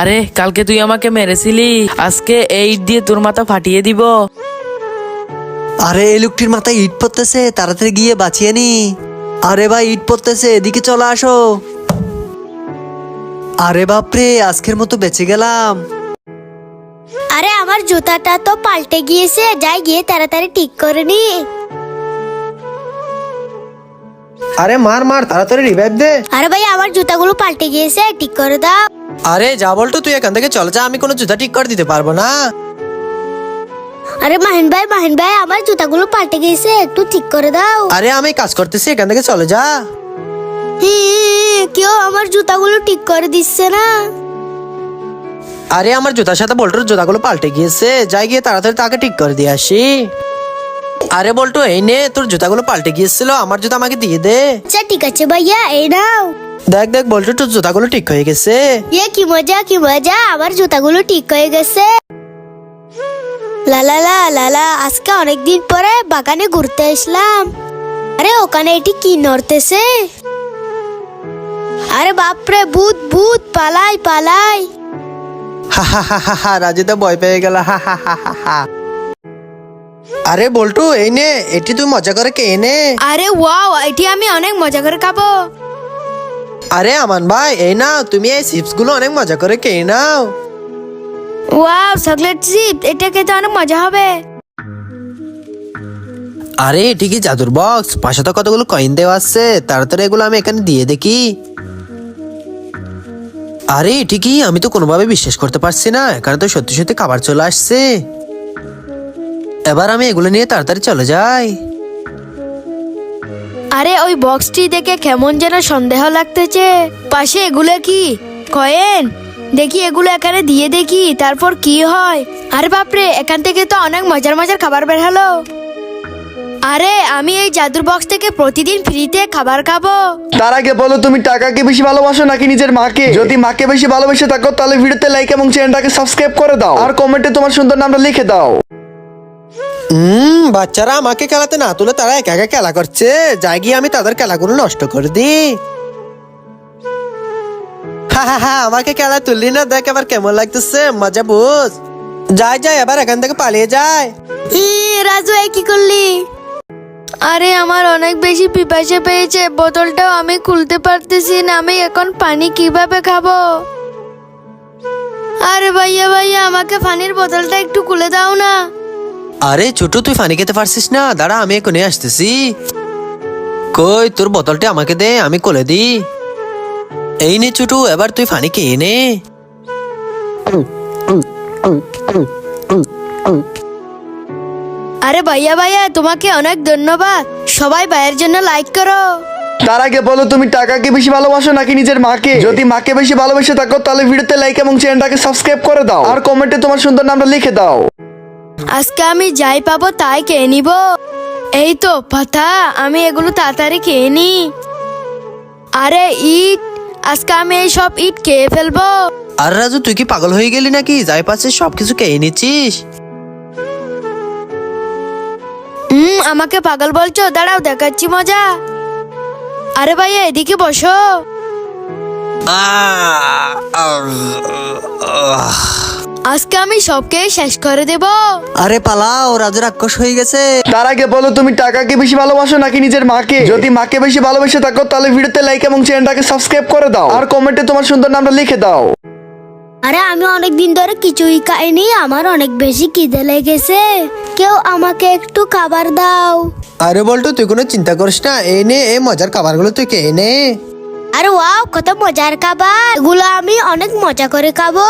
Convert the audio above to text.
আরে কালকে তুই আমাকে মেরেছিলি, আজকে এই ইট দিয়ে তোর মাথা ফাটিয়ে দিব। আরে এই লোকটির মাথায় ইট পড়তেছে, তাড়াতাড়ি গিয়ে বাঁচিয়ে নি। আরে ভাই ইট পড়তেছে, এদিকে চলে আসো। আরে বাপরে, আজকের মতো বেঁচে গেলাম। আরে আমার জুতাটা তো পাল্টে গিয়েছে, যাই গিয়ে তাড়াতাড়ি ঠিক করে নি। আরে মার মার তাড়াতাড়ি রিভাইভ দে। আরে ভাই আমার জুতাগুলো পাল্টে গিয়েছে, ঠিক করে দাও। আরে যা বলতো, তুই এখান থেকে চলে যা, আমি কোনো জুতা ঠিক করে দিতে পারবো না। আরে মাহিন ভাই আমার জুতাগুলো পাল্টে গিয়েছে, একটু ঠিক করে দাও। আরে আমি কাজ করতেছি, এখান থেকে চলে যা। কেউ আমার জুতাগুলো ঠিক করে দিচ্ছে না। আরে আমার জুতার সাথে বল্টুর জুতাগুলো পাল্টে গিয়েছে, যাই গিয়ে তাড়াতাড়ি তাকে ঠিক করে দিয়ে আসি। আরে বল্টু এই নে, তোর জুতাগুলো পাল্টে গিয়েছিল, আমার জুতা আমাকে দিয়ে দে। আচ্ছা ঠিক আছে ভাইয়া, এই নাও। দেখ দেখ বল্টু, তোর জুতাগুলো ঠিক হয়ে গেছে। কি মজা, আমার জুতাগুলো ঠিক হয়ে গেছে। লালা আজকে অনেকদিন পরে বাগানে ঘুরতে আসলাম। আরে ওখানে এটি কি নড়তেছে? আরে বাপরে, ভূত পালাই। হা হা হা হা হা, রাজু তো ভয় পেয়ে গেল। হা হা হা হা হা। আরে বল্টু এই নে, এটি তুই মজা করে কে নে। আরে ওয়াও, এটি আমি অনেক মজা করে খাবো। আরে আমান ভাই এই নাও, তুমি এই চিপস গুলো অনেক মজা করে কে নাও। ওয়াও, চকলেট চিপস, এটা খেতে অনেক মজা হবে। আরে এটি কি জাদুর বক্স? পাশে তো কতগুলো কয়েন দেওয়া আছে, তাড়াতাড়ি এগুলো আমি এখানে দিয়ে দেখি। আরে এটি কি? আমি তো কোনোভাবে বিশ্বাস করতে পারছি না, এখানে তো সত্যি সত্যি খাবার চলে আসছে। এবার আমি এগুলো নিয়ে তাড়াতাড়ি চলে যাই। আরে ওই বক্সটি দেখে কেমন যেন সন্দেহ লাগতেছে। পাশে এগুলো কি কয়েন? দেখি এগুলো এখানে দিয়ে দেখি, তারপর কি হয়। আরে বাপরে, এখান থেকে তো অনেক মজার খাবার বের হলো। আরে আমি এই জাদুর বক্স থেকে প্রতিদিন ফ্রিতে খাবার খাবো। তার আগে বলো, তুমি টাকাকে বেশি ভালোবাসো নাকি নিজের মাকে? যদি মাকে বেশি ভালোবেসে থাকো তাহলে ভিডিওতে লাইক এবং চ্যানেলটাকে সাবস্ক্রাইব করে দাও, আর কমেন্টে তোমার সুন্দর নামটা লিখে দাও। বাচ্চারা আমাকে খেলাতে না তুলে তারা একা একা খেলা করছে, যাই গিয়ে আমি তাদের খেলাগুলো নষ্ট করে দিই। হা হা হা, আমাকে খেলা তুললি না, দেখ এবার কেমন লাগতেছে, মজা বুঝ। যাই এবার এখান থেকে পালিয়ে যায়। রাজু, কি করলি? আরে আমার অনেক বেশি পিপাসা পেয়েছে, বোতলটাও আমি খুলতে পারতেছি না, আমি এখন পানি কিভাবে খাবো? আরে ভাইয়া আমাকে পানির বোতলটা একটু খুলে দাও না। আরে ছোট, তুই পানি খেতে পারছিস না? দাঁড়া, আমি এখনই আসতেছি। কই তোর বোতলটা আমাকে দে, আমি কোলে দি। এই নে ছোট, এবার তুই পানি খেয়ে নে। আরে ভাইয়া তোমাকে অনেক ধন্যবাদ। সবাই ভাইয়ের জন্য লাইক করো। তার আগে বলো, তুমি টাকাকে বেশি ভালোবাসো নাকি নিজের মাকে? যদি মাকে বেশি ভালোবেসে থাকো তাহলে ভিডিওতে লাইক এবং চ্যানেলটাকে সাবস্ক্রাইব করে দাও, আর কমেন্টে তোমার সুন্দর নামটা লিখে দাও। আজকে আমি যাই পাবো তাই খেয়ে নিব। এই তো পাতা, আমি এগুলো তাড়াতাড়ি খেয়ে নি। আরে ইট, আজকে আমি এই সব ইট খেয়ে ফেলবো। আর রাজু, তুই কি পাগল হয়ে গেলি নাকি? যাই পাচ্ছিস সবকিছু খেয়ে নিচ্ছিস। আমাকে পাগল বলছো? দাঁড়াও, দেখাচ্ছি মজা। আরে ভাইয়া এদিকে বসো। আজকে আমি সবকে শেষ করে দেব। আরে পালাও, রাজু রাক্ষস হয়ে গেছে। তার আগে বলো, তুমি টাকাকে বেশি ভালোবাসো নাকি নিজের মাকে? যদি মাকে বেশি ভালোবেসে থাকো তাহলে ভিডিওতে লাইক এবং চ্যানেলটাকে সাবস্ক্রাইব করে দাও, আর কমেন্টে তোমার সুন্দর নামটা লিখে দাও। আরে আমি অনেক দিন ধরে কিছুই খাইনি, আমার অনেক বেশি খিদে লেগেছে, কেউ আমাকে একটু খাবার দাও। আরে বল্টু, তুই কোনো চিন্তা করিস না, এই নে এই মজার খাবারগুলো তুই খেয়ে নে। আরে ওয়াও, কত মজার খাবার, এগুলো আমি অনেক মজা করে খাবো।